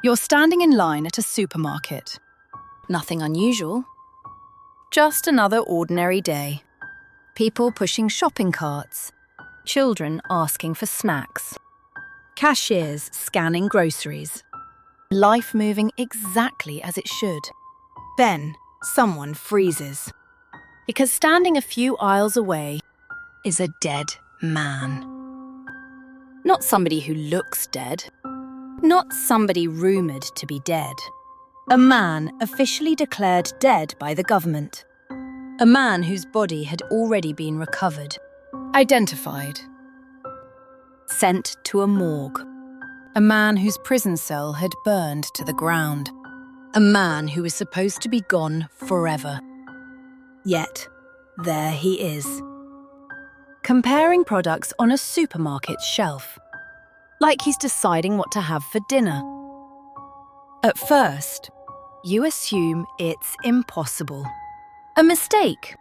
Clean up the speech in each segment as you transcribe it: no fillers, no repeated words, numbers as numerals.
You're standing in line at a supermarket. Nothing unusual. Just another ordinary day. People pushing shopping carts. Children asking for snacks. Cashiers scanning groceries. Life moving exactly as it should. Then, someone freezes. Because standing a few aisles away is a dead man. Not somebody who looks dead. Not somebody rumoured to be dead. A man officially declared dead by the government. A man whose body had already been recovered. Identified. Sent to a morgue. A man whose prison cell had burned to the ground. A man who was supposed to be gone forever. Yet, there he is. Comparing products on a supermarket shelf. Like he's deciding what to have for dinner. At first, you assume it's impossible. A mistake.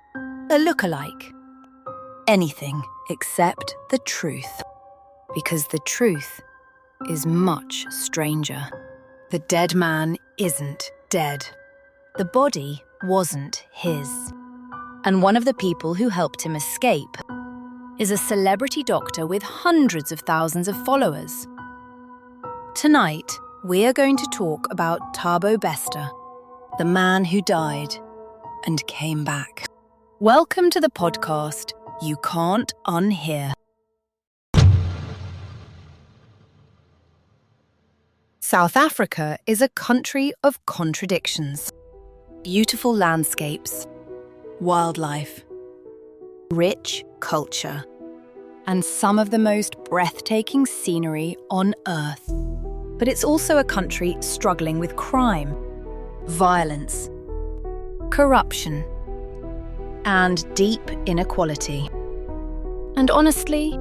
A look-alike. Anything except the truth. Because the truth is much stranger. The dead man isn't dead. The body wasn't his. And one of the people who helped him escape is a celebrity doctor with hundreds of thousands of followers. Tonight, we are going to talk about THABO BESTER, the man who died and came back. Welcome to the podcast you can't unhear. South Africa is a country of contradictions. Beautiful landscapes, wildlife, rich culture, and some of the most breathtaking scenery on Earth. But it's also a country struggling with crime, violence, corruption, and deep inequality. And honestly,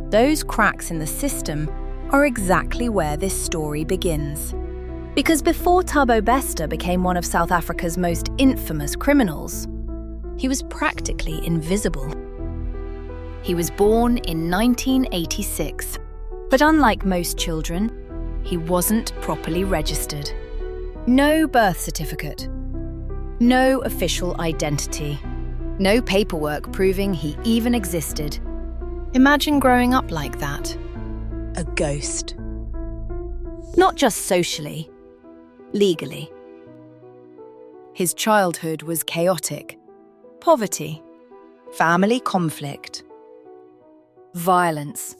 those cracks in the system are exactly where this story begins. Because before THABO BESTER became one of South Africa's most infamous criminals, he was practically invisible. He was born in 1986, but unlike most children, he wasn't properly registered. No birth certificate, no official identity, no paperwork proving he even existed. Imagine growing up like that. A ghost. Not just socially, legally. His childhood was chaotic. Poverty, family conflict, violence.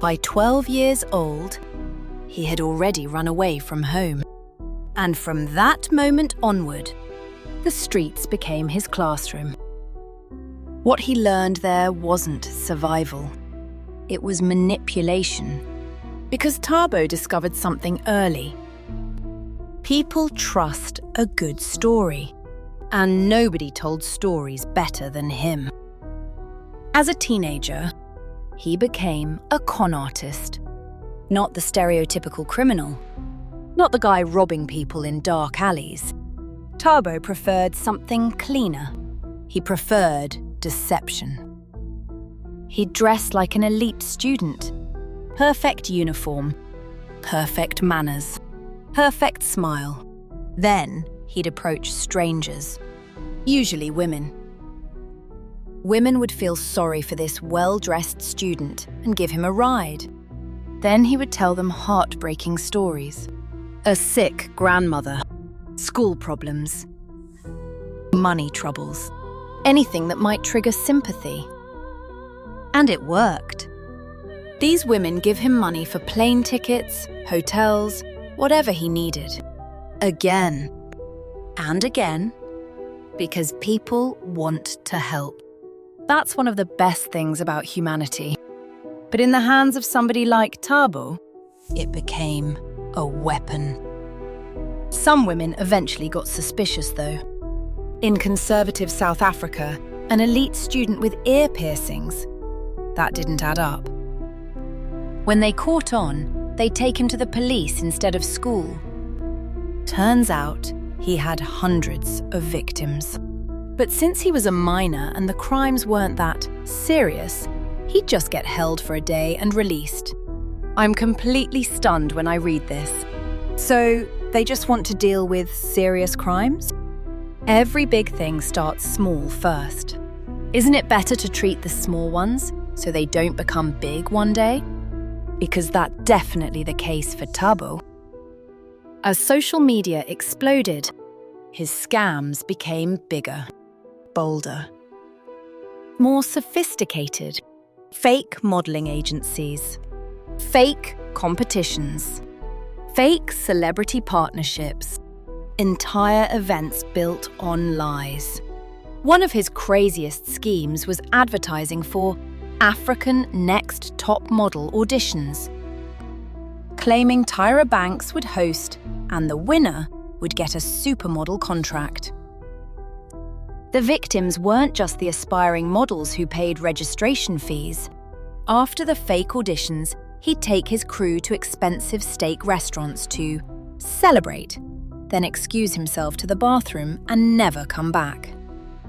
By 12 years old, he had already run away from home. And from that moment onward, the streets became his classroom. What he learned there wasn't survival. It was manipulation. Because THABO discovered something early. People trust a good story. And nobody told stories better than him. As a teenager, he became a con artist. Not the stereotypical criminal. Not the guy robbing people in dark alleys. THABO preferred something cleaner. He preferred deception. He'd dress like an elite student. Perfect uniform. Perfect manners. Perfect smile. Then he'd approach strangers, usually women. Women would feel sorry for this well-dressed student and give him a ride. Then he would tell them heartbreaking stories. A sick grandmother, school problems, money troubles, anything that might trigger sympathy. And it worked. These women give him money for plane tickets, hotels, whatever he needed. Again and again, because people want to help. That's one of the best things about humanity. But in the hands of somebody like THABO, it became a weapon. Some women eventually got suspicious, though. In conservative South Africa, an elite student with ear piercings, that didn't add up. When they caught on, they'd take him to the police instead of school. Turns out, he had hundreds of victims. But since he was a minor and the crimes weren't that serious, he'd just get held for a day and released. I'm completely stunned when I read this. So they just want to deal with serious crimes? Every big thing starts small first. Isn't it better to treat the small ones so they don't become big one day? Because that's definitely the case for THABO. As social media exploded, his scams became bigger, bolder, more sophisticated. Fake modeling agencies, fake competitions, fake celebrity partnerships, entire events built on lies. One of his craziest schemes was advertising for African Next Top Model auditions, claiming Tyra Banks would host and the winner would get a supermodel contract. The victims weren't just the aspiring models who paid registration fees. After the fake auditions, he'd take his crew to expensive steak restaurants to celebrate, then excuse himself to the bathroom and never come back.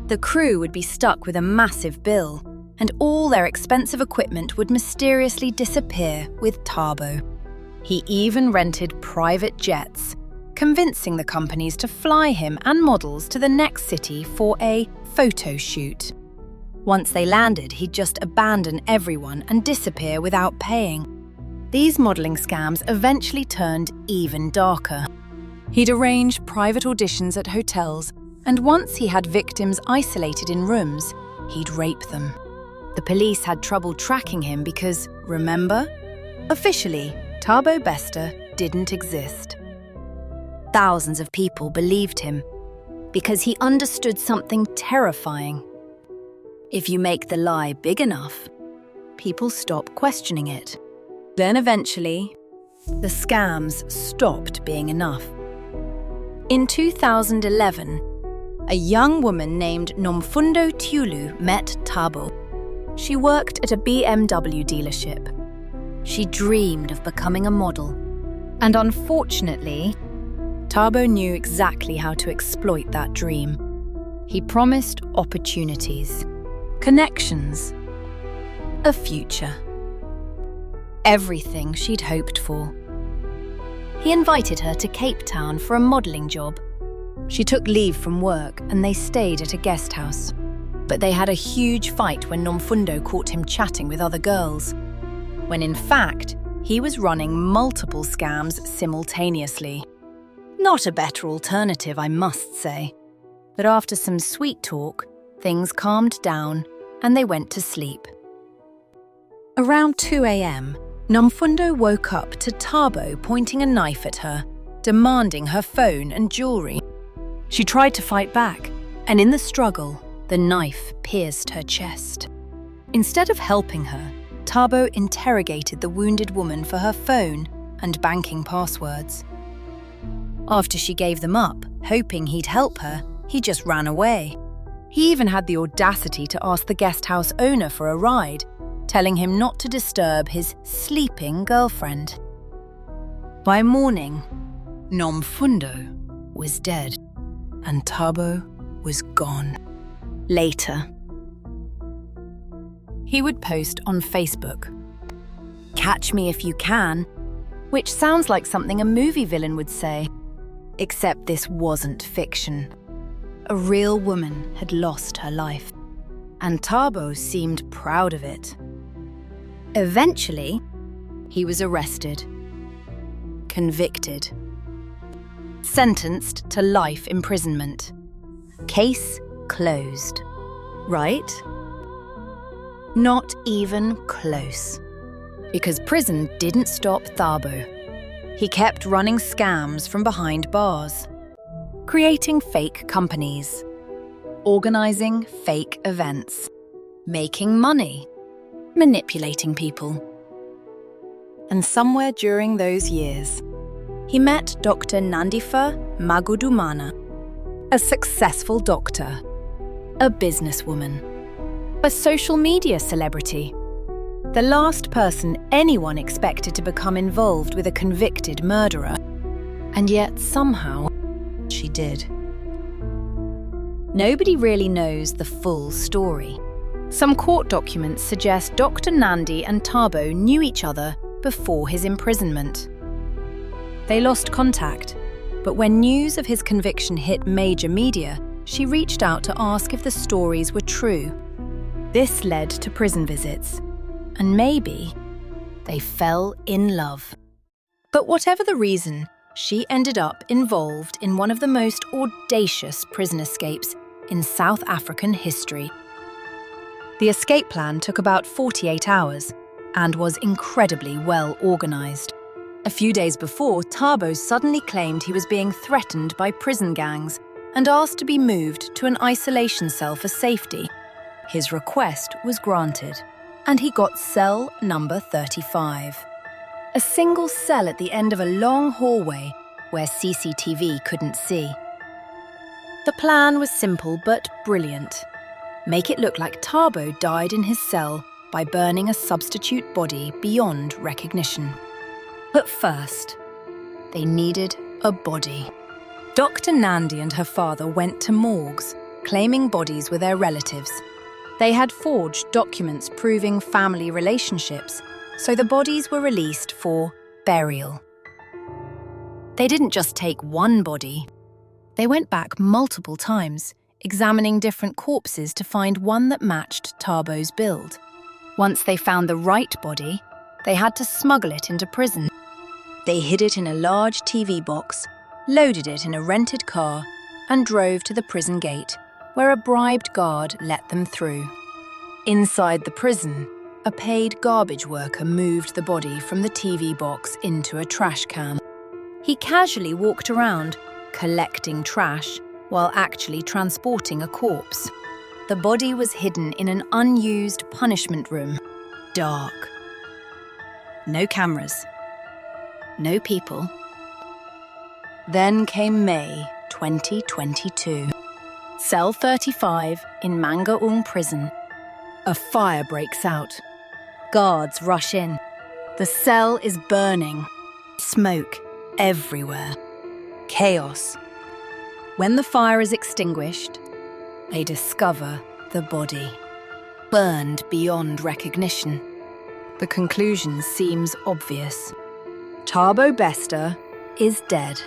The crew would be stuck with a massive bill, and all their expensive equipment would mysteriously disappear with THABO. He even rented private jets, convincing the companies to fly him and models to the next city for a photo shoot. Once they landed, he'd just abandon everyone and disappear without paying. These modeling scams eventually turned even darker. He'd arrange private auditions at hotels, and once he had victims isolated in rooms, he'd rape them. The police had trouble tracking him because, remember? Officially, THABO BESTER didn't exist. Thousands of people believed him because he understood something terrifying. If you make the lie big enough, people stop questioning it. Then eventually, the scams stopped being enough. In 2011, a young woman named Nomfundo Tulu met THABO. She worked at a BMW dealership. She dreamed of becoming a model, and unfortunately, THABO knew exactly how to exploit that dream. He promised opportunities, connections, a future. Everything she'd hoped for. He invited her to Cape Town for a modelling job. She took leave from work and they stayed at a guest house. But they had a huge fight when Nomfundo caught him chatting with other girls, when in fact, he was running multiple scams simultaneously. Not a better alternative, I must say. But after some sweet talk, things calmed down and they went to sleep. Around 2 a.m., Nomfundo woke up to THABO pointing a knife at her, demanding her phone and jewelry. She tried to fight back, and in the struggle, the knife pierced her chest. Instead of helping her, THABO interrogated the wounded woman for her phone and banking passwords. After she gave them up, hoping he'd help her, he just ran away. He even had the audacity to ask the guest house owner for a ride, telling him not to disturb his sleeping girlfriend. By morning, Nomfundo was dead, and THABO was gone. Later, he would post on Facebook, "Catch me if you can," which sounds like something a movie villain would say. Except this wasn't fiction. A real woman had lost her life, and THABO seemed proud of it. Eventually, he was arrested, convicted, sentenced to life imprisonment. Case closed. Right? Not even close. Because prison didn't stop THABO. He kept running scams from behind bars, creating fake companies, organizing fake events, making money, manipulating people. And somewhere during those years, he met Dr. Nandifa Magudumana, a successful doctor, a businesswoman, a social media celebrity, the last person anyone expected to become involved with a convicted murderer. And yet somehow, she did. Nobody really knows the full story. Some court documents suggest Dr. Nandi and THABO knew each other before his imprisonment. They lost contact, but when news of his conviction hit major media, she reached out to ask if the stories were true. This led to prison visits, and maybe they fell in love. But whatever the reason, she ended up involved in one of the most audacious prison escapes in South African history. The escape plan took about 48 hours and was incredibly well organised. A few days before, THABO suddenly claimed he was being threatened by prison gangs and asked to be moved to an isolation cell for safety. His request was granted, and he got cell number 35. A single cell at the end of a long hallway where CCTV couldn't see. The plan was simple but brilliant. Make it look like THABO died in his cell by burning a substitute body beyond recognition. But first, they needed a body. Dr. Nandi and her father went to morgues, claiming bodies were their relatives. They had forged documents proving family relationships, so the bodies were released for burial. They didn't just take one body. They went back multiple times, examining different corpses to find one that matched THABO's build. Once they found the right body, they had to smuggle it into prison. They hid it in a large TV box, loaded it in a rented car, and drove to the prison gate, where a bribed guard let them through. Inside the prison, a paid garbage worker moved the body from the TV box into a trash can. He casually walked around, collecting trash, while actually transporting a corpse. The body was hidden in an unused punishment room. Dark. No cameras. No people. Then came May 2022. Cell 35 in Mangaung prison. A fire breaks out. Guards rush in. The cell is burning. Smoke everywhere. Chaos. When the fire is extinguished, they discover the body, burned beyond recognition. The conclusion seems obvious. THABO BESTER is dead.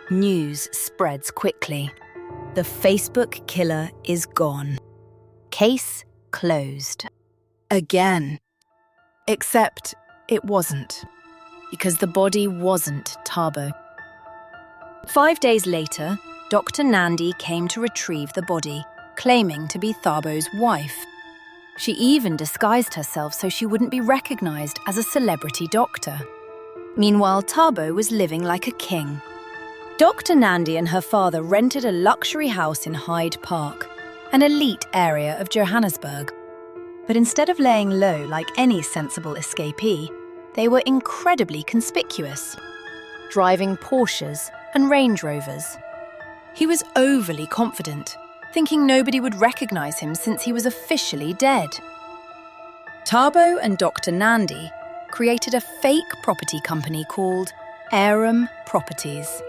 News spreads quickly. The Facebook killer is gone. Case closed. Again. Except it wasn't, because the body wasn't THABO. 5 days later, Dr. Nandi came to retrieve the body, claiming to be THABO's wife. She even disguised herself so she wouldn't be recognized as a celebrity doctor. Meanwhile, THABO was living like a king. Dr. Nandi and her father rented a luxury house in Hyde Park, an elite area of Johannesburg. But instead of laying low like any sensible escapee, they were incredibly conspicuous, driving Porsches and Range Rovers. He was overly confident, thinking nobody would recognize him since he was officially dead. THABO and Dr. Nandi created a fake property company called Aram Properties.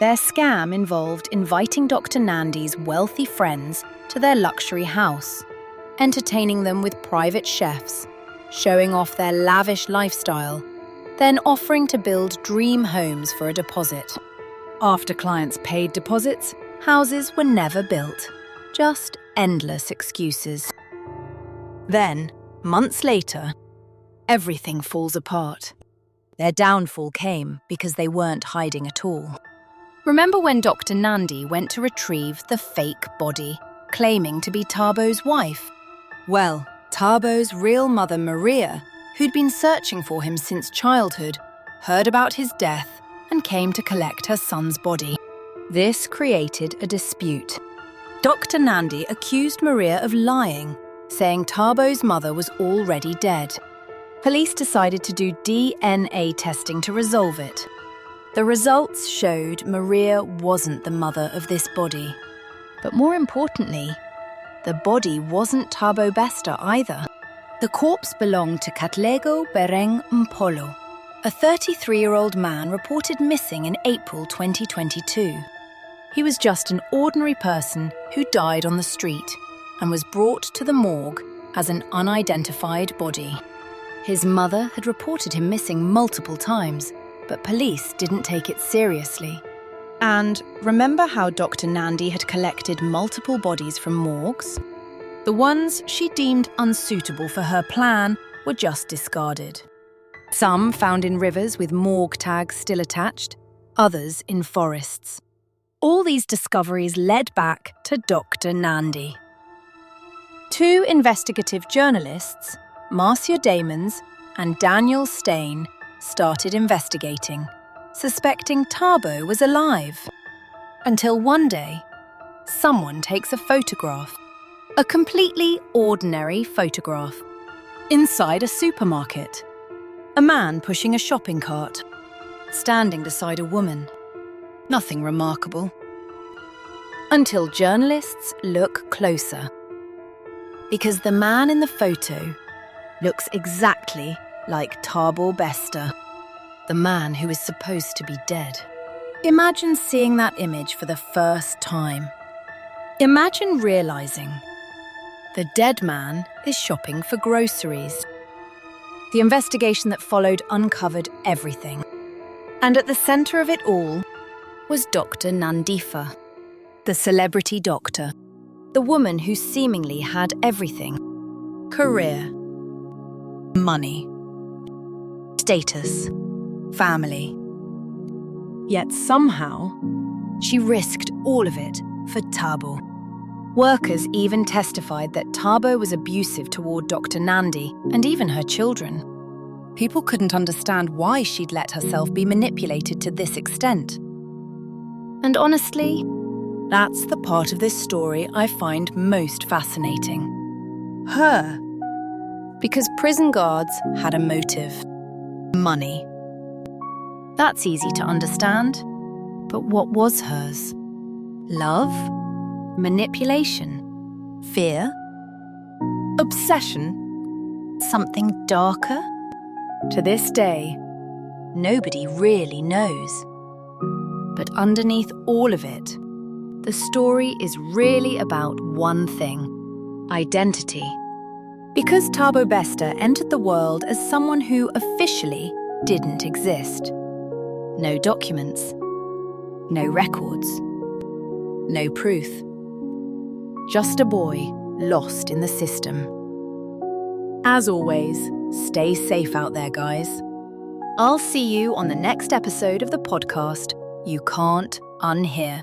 Their scam involved inviting Dr. Nandi's wealthy friends to their luxury house, entertaining them with private chefs, showing off their lavish lifestyle, then offering to build dream homes for a deposit. After clients paid deposits, houses were never built, just endless excuses. Then, months later, everything falls apart. Their downfall came because they weren't hiding at all. Remember when Dr. Nandi went to retrieve the fake body, claiming to be THABO's wife? Well, THABO's real mother, Maria, who'd been searching for him since childhood, heard about his death and came to collect her son's body. This created a dispute. Dr. Nandi accused Maria of lying, saying THABO's mother was already dead. Police decided to do DNA testing to resolve it. The results showed Maria wasn't the mother of this body. But more importantly, the body wasn't THABO BESTER either. The corpse belonged to Katlego Bereng Mpolo, a 33-year-old man reported missing in April 2022. He was just an ordinary person who died on the street and was brought to the morgue as an unidentified body. His mother had reported him missing multiple times, but police didn't take it seriously. And remember how Dr. Nandi had collected multiple bodies from morgues? The ones she deemed unsuitable for her plan were just discarded. Some found in rivers with morgue tags still attached, others in forests. All these discoveries led back to Dr. Nandi. Two investigative journalists, Marcia Damons and Daniel Stein, started investigating, suspecting THABO was alive. Until one day, someone takes a photograph. A completely ordinary photograph. Inside a supermarket. A man pushing a shopping cart. Standing beside a woman. Nothing remarkable. Until journalists look closer. Because the man in the photo looks exactly like THABO BESTER, the man who is supposed to be dead. Imagine seeing that image for the first time. Imagine realizing the dead man is shopping for groceries. The investigation that followed uncovered everything. And at the center of it all was Dr. Nandifa, the celebrity doctor, the woman who seemingly had everything. Career, money, status, family. Yet somehow, she risked all of it for THABO. Workers even testified that THABO was abusive toward Dr. Nandi and even her children. People couldn't understand why she'd let herself be manipulated to this extent. And honestly, that's the part of this story I find most fascinating. Her. Because prison guards had a motive. Money. That's easy to understand. But what was hers? Love? Manipulation? Fear? Obsession? Something darker? To this day, nobody really knows. But underneath all of it, the story is really about one thing: identity. Because THABO BESTER entered the world as someone who officially didn't exist. No documents, no records, no proof. Just a boy lost in the system. As always, stay safe out there, guys. I'll see you on the next episode of the podcast You Can't Unhear.